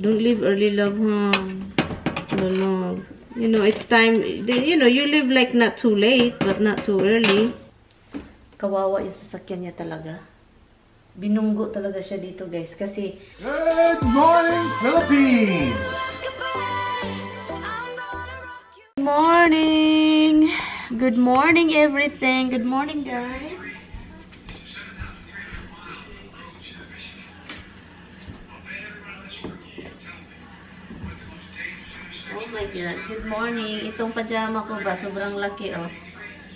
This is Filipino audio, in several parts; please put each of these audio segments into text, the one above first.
Don't leave early, love, huh? No, love. You know, it's time, you know, you live like not too late, but not too early. Kawawa yung sasakyan niya talaga. Binunggo talaga siya dito, guys, kasi... Good morning, Philippines! Good morning! Good morning, everything. Good morning, guys. Oh my God. Good morning. Itong pajama ko ba, sobrang laki, oh.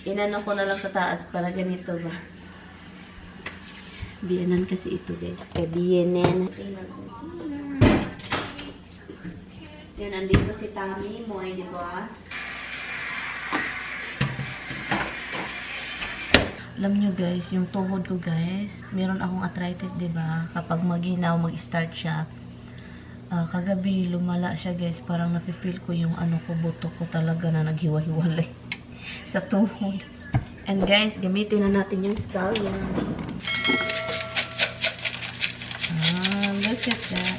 Inano ko na lang sa taas para ganito ba. Biyanan kasi ito, guys. Biyanan. Yan, andito si Tami. Buhay, di ba? Alam nyo, guys, yung tuhod ko, guys, meron akong arthritis, di ba? Kapag maginaw, mag-start siya. Kagabi, lumala siya, guys. Parang nafe-feel ko yung ano ko, buto ko talaga na naghiwa-hiwalay sa tuhod. And guys, gamitin na natin yung scallion. Look at that.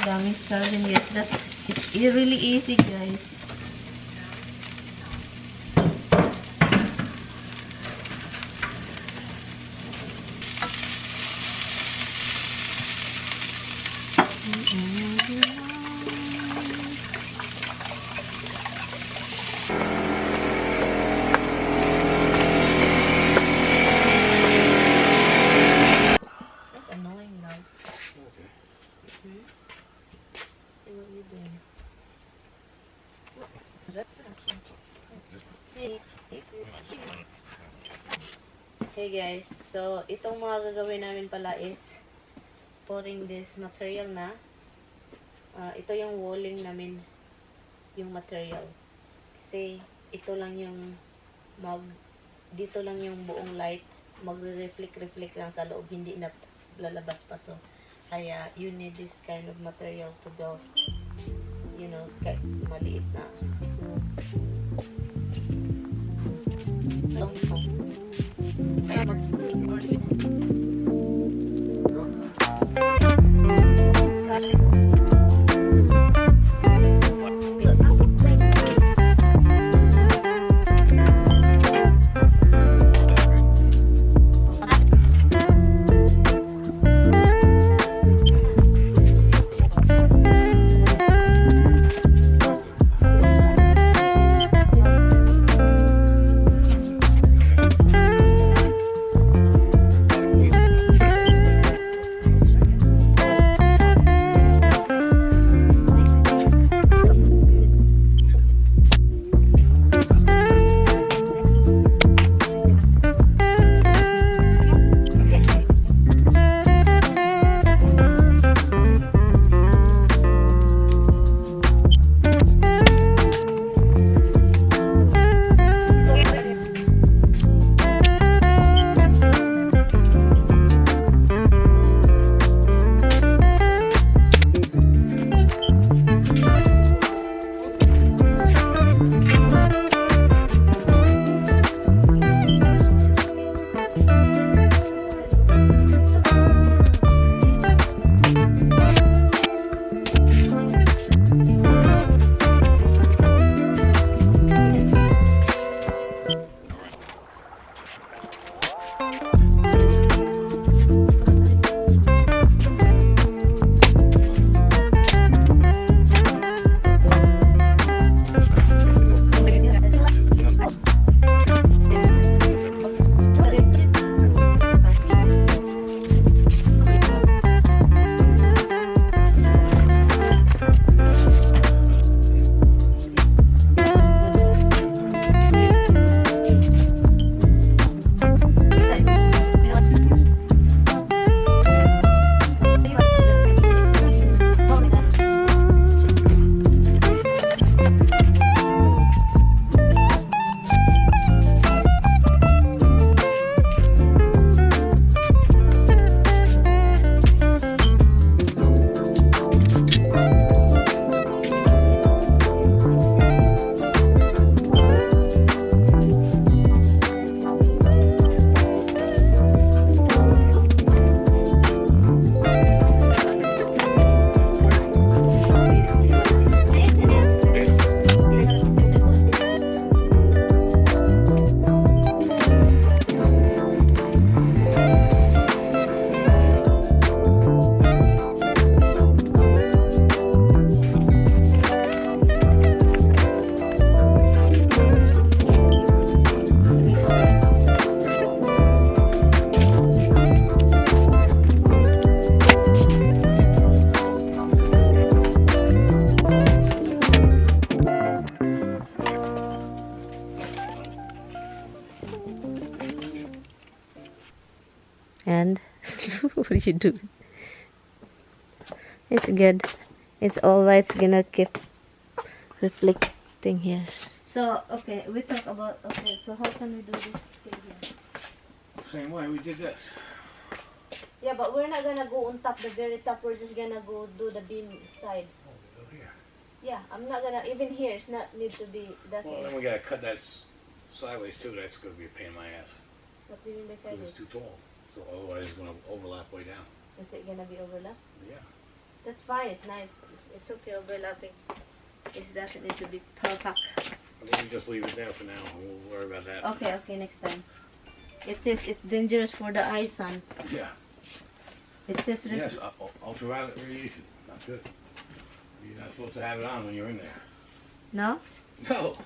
Daming scallion, guys. It's really easy, guys. Hey guys, so itong mga gagawin namin pala is pouring this material na. Ito yung walling namin, yung material. Kasi ito lang yung dito lang yung buong light, magre-reflect lang sa loob, hindi na lalabas pa. So, kaya you need this kind of material to go, you know, kahit maliit na. And what are you doing? It's good. It's all light's gonna keep reflecting here. So, okay, we talk about, okay, so how can we do this thing here? Same way we did this. Yeah, but we're not gonna go on top, the very top. We're just gonna go do the beam side. Oh, we go here. Yeah, I'm not gonna, even here, it's not need to be, that's Well, then we gotta cut that sideways too. That's gonna be a pain in my ass. What do you mean by Because sideways? it's too tall. So otherwise it's gonna overlap way down. Is it gonna be overlap? Yeah. That's fine, it's nice. It's okay overlapping. It doesn't need to be perfect. I think we just leave it there for now. We'll worry about that. Okay, okay, next time. It says it's dangerous for the eye, son. Yeah. It says Yes, ultraviolet radiation. Not good. You're not supposed to have it on when you're in there. No? No.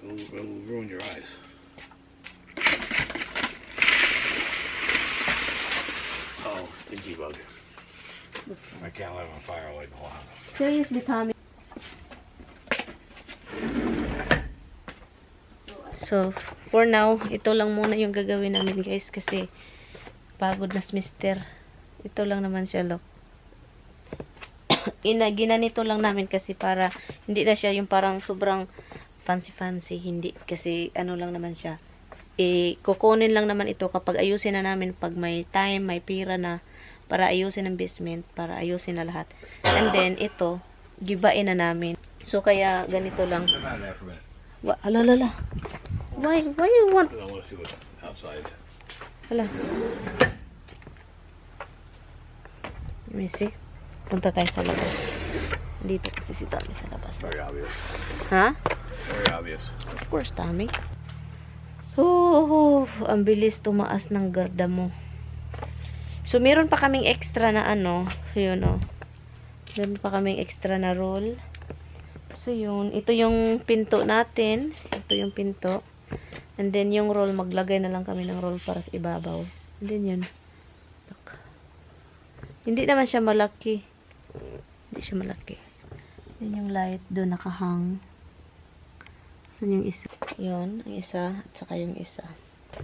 It'll ruin your eyes. Oh, stinky bug. I can't light on fire like a lot. Seriously, Tommy. So, for now, ito lang muna yung gagawin namin, guys, kasi pagod na si mister. Ito lang naman siya, look. Ginanito lang namin kasi para hindi na siya yung parang sobrang fancy-fancy. Hindi, kasi ano lang naman siya. Kukunin lang naman ito kapag ayusin na namin pag may time, may pira na para ayusin ang basement, para ayusin na lahat. And then, ito, gibain na namin. So, kaya ganito lang. Hala. Why you want? I want to see what's outside. Hala. Let me see. Punta tayo sa labas. Dito kasi si Tommy sa labas. Very obvious. Ha? Very obvious. Of course, Tommy. Oh, ang bilis tumaas ng garda mo. So, meron pa kaming extra na ano. Yun, oh. Meron pa kaming extra na roll. So, yun. Ito yung pinto natin. Ito yung pinto. And then, yung roll, maglagay na lang kami ng roll para sa ibabaw. And then, yun. Look. Hindi naman siya malaki. Hindi siya malaki. Yun yung light. Doon nakahang. Saan yung isa? Yun. Ang isa. At saka yung isa.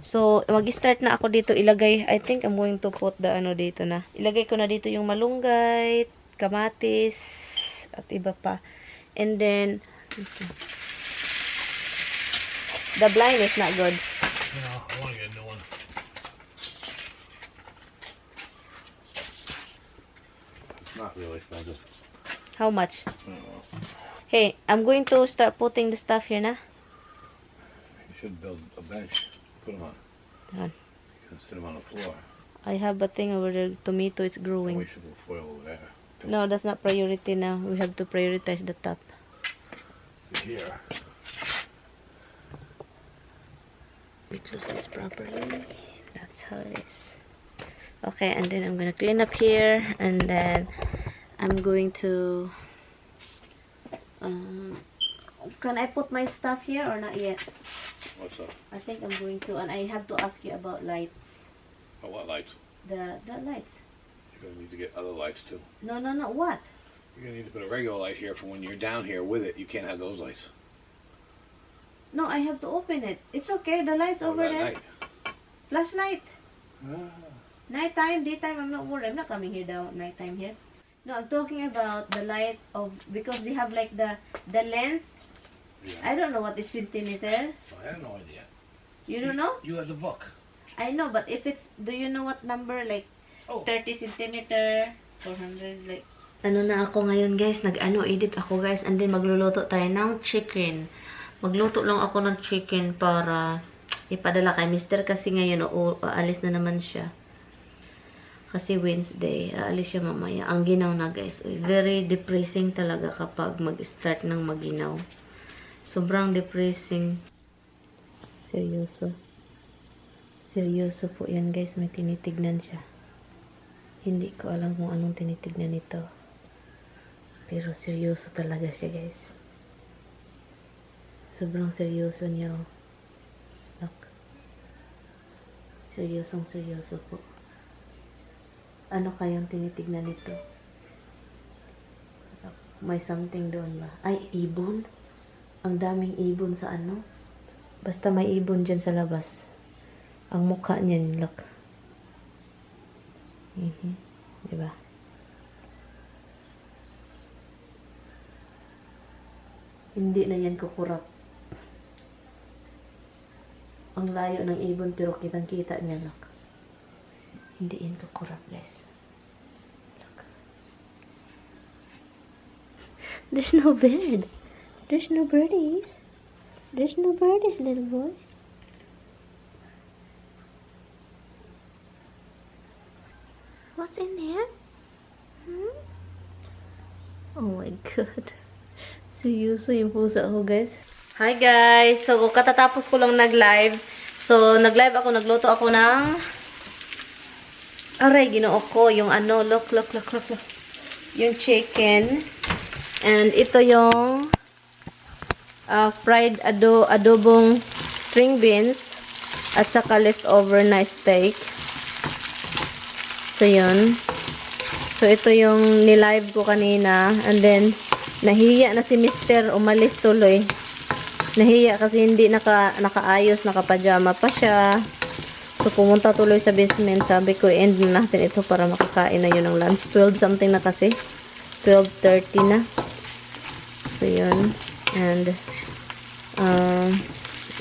So, mag-start na ako dito. Ilagay, I think I'm going to put the ano dito na. Ilagay ko na dito yung malunggay, kamatis, at iba pa. And then, the blind is not good. No, I want to get a new one. It's not really expensive. How much? I don't know. Hey, I'm going to start putting the stuff here na. You should build a bench. Put them on. Yan. You can sit them on the floor. I have a thing over there. Tomato, it's And growing. we should put foil over there. No, that's not priority now. We have to prioritize the top. See here. We close this properly. That's how it is. Okay, and then I'm gonna clean up here, and then I'm going to. Can I put my stuff here or not yet? What's up? I think I'm going to, and I have to ask you about lights. Oh, what lights? The lights. You're gonna need to get other lights too. No. What? You're gonna need to put a regular light here for when you're down here with it. You can't have those lights. No, I have to open it. It's okay. The lights What over about there. night? Flashlight. Nighttime, daytime. I'm not worried. I'm not coming here down nighttime here. No, I'm talking about the light of, because they have like the length. Yeah. I don't know what is centimeter. I have no idea. You don't know? You have the book. I know, but if it's, do you know what number? Like Oh. 30 centimeter, 400, like. Ano na ako ngayon, guys? Edit ako, guys. And then magluluto tayo ng chicken. Magluto lang ako ng chicken para ipadala kay Mr. Kasi ngayon, aalis na naman siya. Kasi Wednesday, aalis siya mamaya. Ang ginaw na, guys. Very depressing talaga kapag mag-start ng maginaw. Sobrang depressing. Seryoso. Seryoso po yan, guys. May tinitignan siya. Hindi ko alam kung anong tinitignan nito. Pero seryoso talaga siya, guys. Sobrang seryoso niya. Look. Seryosong seryoso po. Ano kayang tinitignan nito? May something doon ba? Ay, ibon? Ang daming ibon sa ano. Basta may ibon dyan sa labas. Ang mukha niyan, look. Diba? Hindi na yan kukurap. Ang layo ng ibon pero kitang-kita niya, look. Hindi yan kukurap, guys. Look. There's no bird. There's no birdies. There's no birdies, little boy. What's in there? Oh my God. Seryoso yung pusa ko, guys. Hi, guys. So, katatapos ko lang nag-live. So, nag-live ako, nagluto ako ng... Aray, ginoo ko. Yung ano, look. Yung chicken. And ito yung fried adobong string beans. At saka leftover na steak. So, yun. So, ito yung nilive ko kanina. And then, nahiya na si Mr. Umalis tuloy. Nahiya kasi hindi nakaayos, nakapajama pa siya. So, pumunta tuloy sa basement. Sabi ko, end na natin ito para makakain na yun ng lunch. 12 something na kasi. 12:30 na. So, yun. And,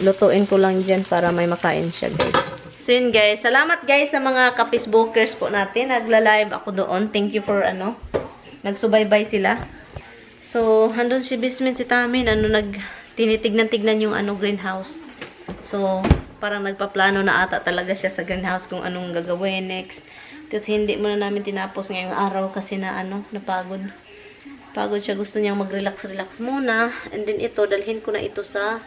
lutuin ko lang dyan para may makain siya, guys. So, yun, guys. Salamat, guys, sa mga ka-Facebookers po natin. Nagla-live ako doon. Thank you for, nagsubaybay sila. So, handun si basement si Tamin. Tinitignan-tignan yung greenhouse. So, parang nagpaplano na ata talaga siya sa greenhouse kung anong gagawin next. Kasi hindi muna namin tinapos ngayong araw kasi napagod. Pagod siya. Gusto niyang mag-relax-relax muna. And then ito, dalhin ko na ito sa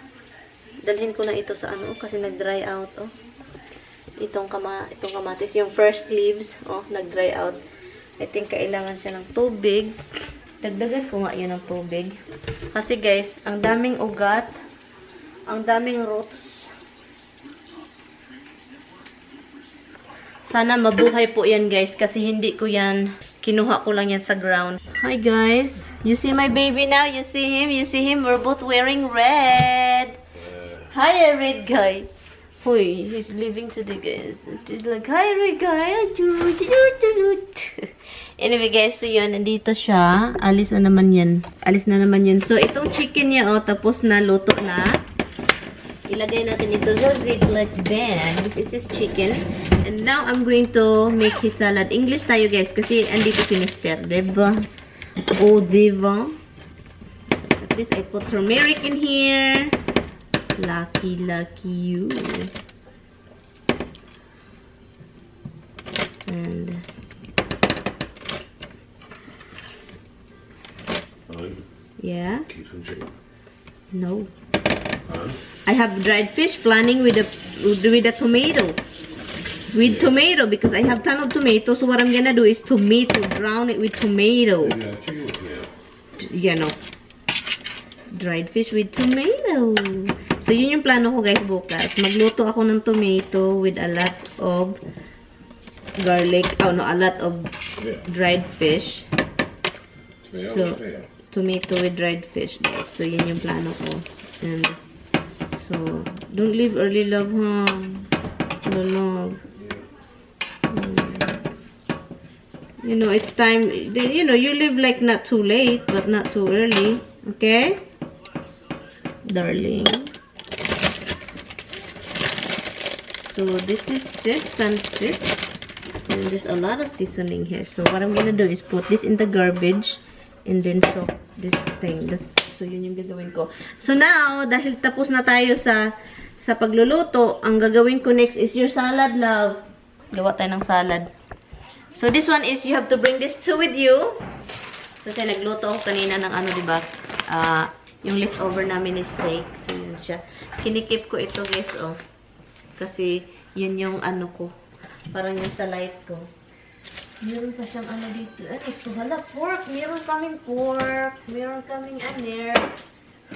kasi nag-dry out, oh. Itong kamatis, yung first leaves, oh, nag-dry out. I think kailangan siya ng tubig. Dagdagan ko nga yun ng tubig. Kasi guys, ang daming ugat. Ang daming roots. Sana mabuhay po yan, guys. Kasi hindi ko yan, kinuha ko lang yan sa ground. Hi, guys. You see my baby now? You see him? You see him? We're both wearing red. Hi, red guy. Hoy, he's leaving today, guys. He's like, hi, red guy. Anyway, guys, so yun, nandito siya. Alis na naman yan. So, itong chicken niya, oh, tapos na, luto na. Ilagay natin ito sa ziploc bag. This is chicken. And now, I'm going to make his salad. English tayo, guys, kasi andito si Mr. Diba? Oh, diba? At least I put turmeric in here. Lucky you. And yeah. Keep some chicken. No. Huh? I have dried fish planning with a tomato. With tomato because I have ton of tomato. So what I'm gonna do is drown it with tomato. Dried fish with tomato. So yun yung plano ko, guys, bukas. Magluto ako ng tomato with a lot of garlic. Oh no, a lot of dried fish. So tomato with dried fish, guys. So yun yung plano ko. And so don't leave early, love, huh? Love. It's time. You live like not too late, but not too early. Okay, darling. So this is it, pancit. And there's a lot of seasoning here. So what I'm gonna do is put this in the garbage and then soak this thing. So yun yung gagawin ko. So now, dahil tapos na tayo sa pagluluto, ang gagawin ko next is your salad, love. Gawa tayo ng salad. So this one is you have to bring this two with you. So tayo nagluto ako kanina ng diba? Yung leftover namin ni steak. So yun siya. Kinikip ko ito, guys, oh. Kasi, yun yung ko. Parang yung sa light ko. Meron pa siyang dito. Ito, hala, pork. Meron kaming pork. Meron kaming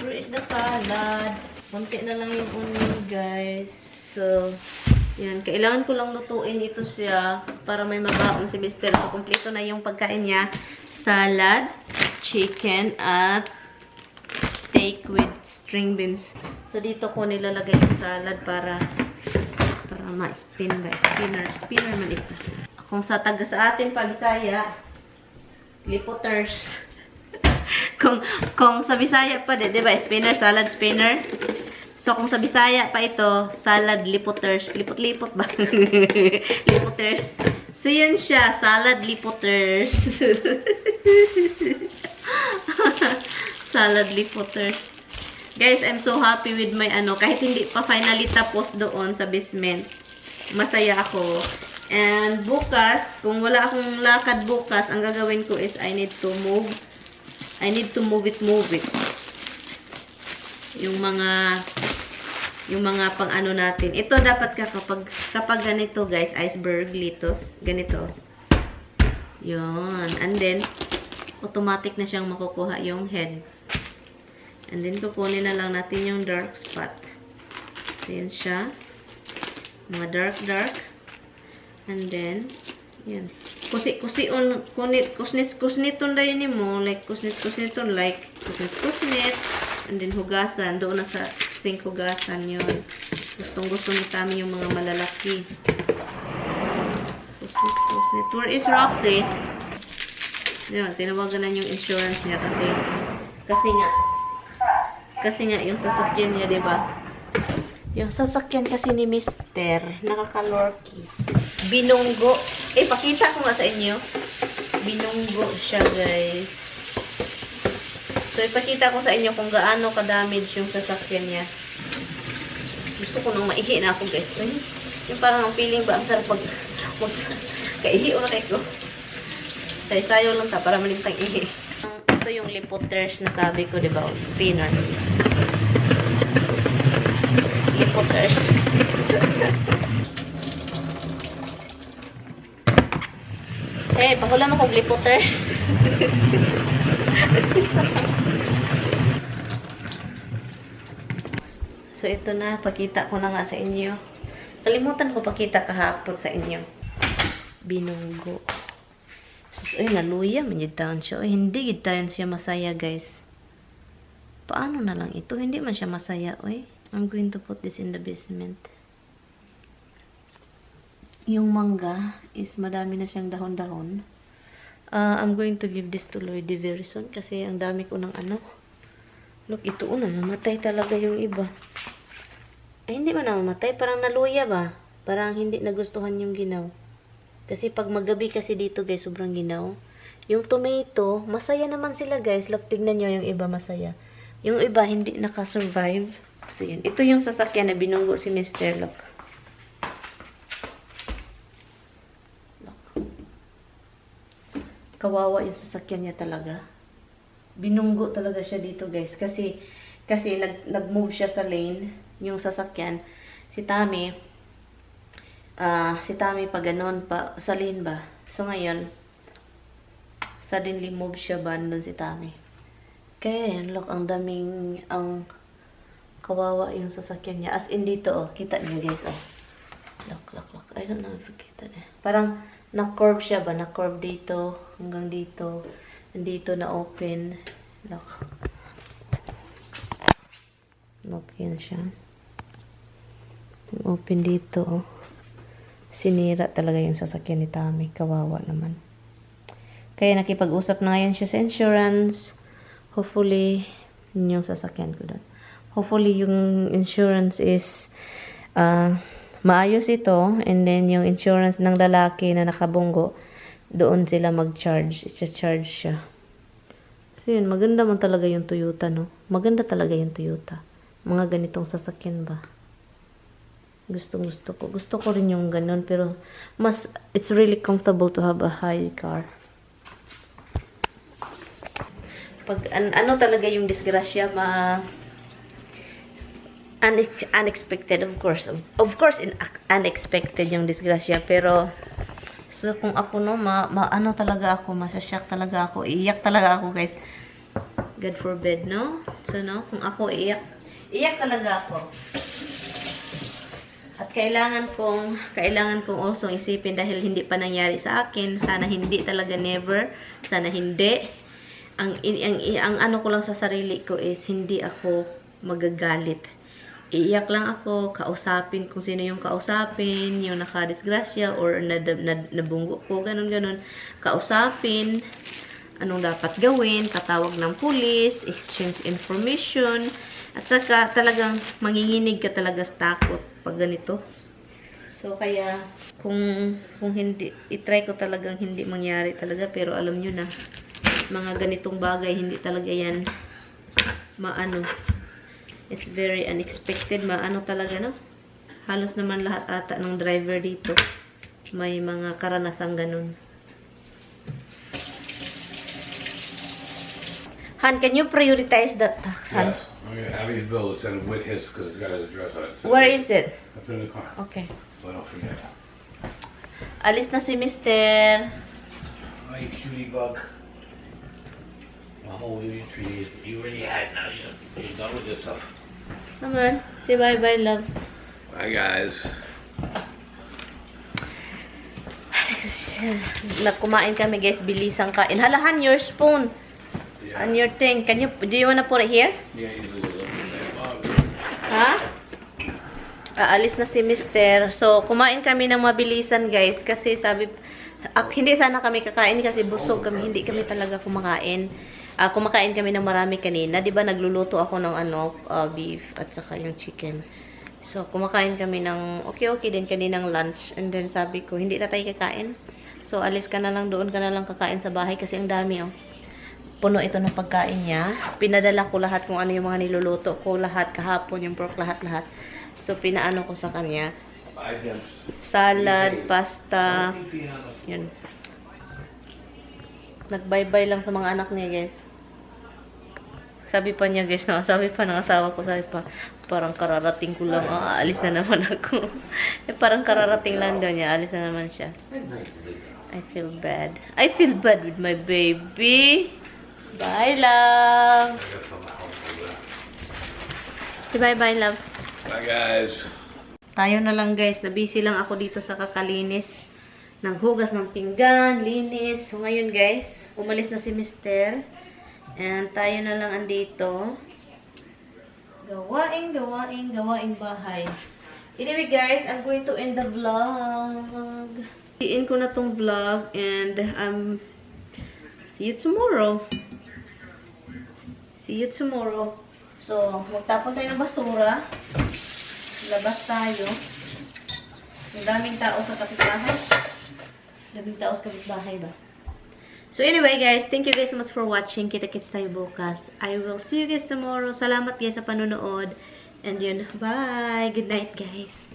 Where is the salad? Konti na lang yung onion, guys. So, yan. Kailangan ko lang lutuin ito siya para may mabaon si Mr. So, kompleto na yung pagkain niya. Salad, chicken, at steak. cake with string beans. So, dito ko nilalagay yung salad para ma-spin ba? Spinner man ito. Kung sa atin pa, Bisaya, lipoters. kung sa Bisaya pa, diba? Spinner, salad spinner. So, kung sa Bisaya pa ito, salad lipoters. Lipot-lipot ba? Lipoters. So, yun siya. Salad lipoters. Salad lipoters. Guys, I'm so happy with my kahit hindi pa finally tapos doon sa basement. Masaya ako. And bukas, kung wala akong lakad bukas, ang gagawin ko is I need to move it. Yung mga pang natin. Ito dapat kapag ganito, guys, iceberg, litos, ganito. Yun. And then, automatic na siyang makukuha yung head. And then, kukunin na lang natin yung dark spot. So, yun siya. Mga dark. And then, yan. Kusniton dayon ni mo. Like, kusniton. Like, kusnit. And then, hugasan. Doon na sa sink hugasan yun. Gustong-gusto ni Tami yung mga malalaki. Kusnit. Where is Roxy? Yan, tinawagan na yung insurance niya kasi nga yung sasakyan niya, diba? Yung sasakyan kasi ni Mister, nakakalorky. Binunggo. Pakita ko nga sa inyo. Binunggo siya, guys. So, ipakita ko sa inyo kung gaano ka-damage yung sasakyan niya. Gusto ko nang maihi na ako, guys. Yung parang ang feeling ba, ang sarap kaihi o na kayo ko. Sayo lang ta, para malintang ihi. Ito yung lipoters na sabi ko, diba? Spinner. Lipoters. Pakula mo kong lipoters. So, ito na. Pakita ko na nga sa inyo. Kalimutan ko pakita kahapon sa inyo. Binunggo. Sus, naluya. Manjitaon siya. Hindi gitayon siya masaya, guys. Paano na lang ito? Hindi man siya masaya, I'm going to put this in the basement. Yung mangga is madami na siyang dahon-dahon. I'm going to give this to Lloydie very soon kasi ang dami ko ng Look, ito namatay talaga yung iba. Hindi man namamatay. Parang naluya ba? Parang hindi nagustuhan yung ginaw. Kasi pag magabi kasi dito, guys, sobrang ginaw. Yung tomato, masaya naman sila, guys. Look, tignan nyo yung iba masaya. Yung iba, hindi nakasurvive. So, yun. Ito yung sasakyan na binunggo si Mr. Look. Kawawa yung sasakyan niya talaga. Binunggo talaga siya dito, guys. Kasi nag-move siya sa lane, yung sasakyan. Si Tami pa ganon pa, sa lane ba? So, ngayon, suddenly move siya ba doon si Tami. Kaya, look, ang kawawa yung sasakyan niya. As in dito, kita niyo, guys, Look. I don't know if you kita niya. Parang, na-curve siya ba? Na-curve dito, hanggang dito. Dito na open. Look. Look, yan siya. Open dito, Sinira talaga yung sasakyan ni Tami. Kawawa naman. Kaya nakipag-usap na ngayon siya sa insurance. Hopefully, yun yung sasakyan ko doon. Hopefully, yung insurance is maayos ito. And then, yung insurance ng lalaki na nakabunggo, doon sila mag-charge. Isa-charge siya. So, yun. Maganda man talaga yung Toyota, no? Maganda talaga yung Toyota. Mga ganitong sasakyan ba? Gusto ko. Gusto ko rin yung ganun. Pero, it's really comfortable to have a high car. Pag, ano talaga yung disgrasya, unexpected, of course. Of course, unexpected yung disgrasya. Pero, so, kung ako, no, ano talaga ako, masashock talaga ako. Iiyak talaga ako, guys. God forbid, no? So, no, kung ako iiyak talaga ako. At kailangan kong also isipin dahil hindi pa nangyari sa akin. Sana hindi talaga, never. Sana hindi. ang ano ko lang sa sarili ko is hindi ako magagalit. Iiyak lang ako, kausapin kung sino yung kausapin, yung nakadisgrasya or nabunggo ko, ganun. Kausapin, anong dapat gawin, katawag ng pulis, exchange information, at saka talagang manginginig ka talaga sa takot pag ganito. So, kaya, kung hindi, itry ko talagang hindi mangyari talaga, pero alam nyo na, mga ganitong bagay, hindi talaga yan maano. It's very unexpected. Maano talaga, no? Halos naman lahat ata ng driver dito may mga karanasang ganun. Han, can you prioritize that tax, Han? Yes. I'm going to have his bill send with his because it's got his address on it. Where is it? Up in the car. Okay. So I don't forget. Alis na si Mr. Oh, you cutie bug. My whole living tree, you already had now. You're done with this stuff. Come on. Say bye-bye, love. Bye, guys. Kumain kami, guys. Bilisang kain. Halahan your spoon. Yeah. And your thing. Do you wanna put it here? Yeah, usually a little bit. Ha? Aalis na si Mr. So, kumain kami ng mabilisan, guys. Kasi sabi, hindi sana kami kakain kasi busog kami. Hindi kami talaga kumakain. Kumakain kami ng marami kanina. Diba, nagluluto ako ng beef at saka yung chicken. So, kumakain kami ng okay din kaninang lunch. And then, sabi ko, hindi na tayo kakain. So, alis ka na lang doon, ka na lang kakain sa bahay kasi ang dami, oh. Puno ito ng pagkain niya. Pinadala ko lahat kung ano yung mga niluluto ko. Lahat, kahapon, yung pork, lahat. So, pinaano ko sa kanya. Salad, pasta. Yun. Nag-bye-bye lang sa mga anak niya, guys. Sabi pa niya, guys, no? Sabi pa ng asawa ko, parang kararating ko lang. Aalis na naman ako. Parang kararating lang daw niya. Alis na naman siya. I feel bad. I feel bad with my baby. Bye, love. Bye-bye, love. Bye, guys. Tayo na lang, guys. Na-busy lang ako dito sa kakalinis. Naghugas ng pinggan, linis. So, ngayon, guys, umalis na si Mr. And tayo na lang andito. Gawaing bahay. Anyway, guys, I'm going to end the vlog. I-end ko na tong vlog and see you tomorrow. So, magtapon tayo ng basura. Labas tayo. Ang daming tao sa kapitbahay. Daming tao sa kapitbahay ba? So anyway, guys, thank you guys so much for watching. Kita-kits tayo bukas. I will see you guys tomorrow. Salamat guys sa panonood. And yun, bye! Good night, guys!